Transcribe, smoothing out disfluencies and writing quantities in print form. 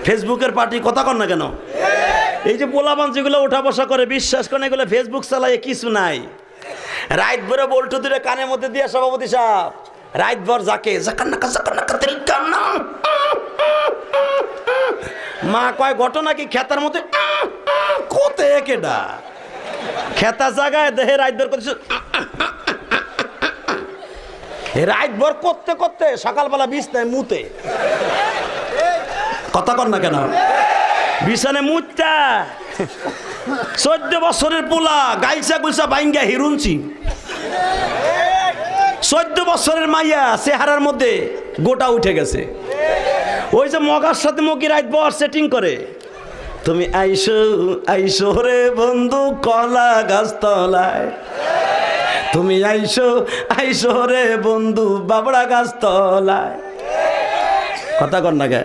ফেসবুকের পার্টি, কথা কন না কেন? এই যে পোলাপান যেগুলো ওঠা বসা করে, বিশ্বাস করেন এগুলো ফেসবুক চালায় কিছু নাই। রাত ভরে বল্টু দূরে কানের মধ্যে দিয়ে সভাপতি সাহেব রাত ভর যাকে মা কয় ঘটনা কি খেতার মধ্যে কোতে কেডা খেতা জায়গায় দেহে রাত ভর করছে, রাত ভর করতে করতে সকালবেলা বিছনায় মুতে, কথা কন না কেন? বিছানে মুতটা 14 বছরের পোলা গাইসা গুলসা বাইঙ্গা হিরুনছি, 14 বছরের মাইয়া চেহারার মধ্যে গোটা উঠে গেছে। ওই যে মগার সাথে মকি রাত বর সেটিং করে, তুমি আইসো আইসো রে বন্ধু কলা গাছ তলায়, তুমি আইসো আইসো রে বন্ধু বাবড়া গাছ তলায়, কথা কন না কে?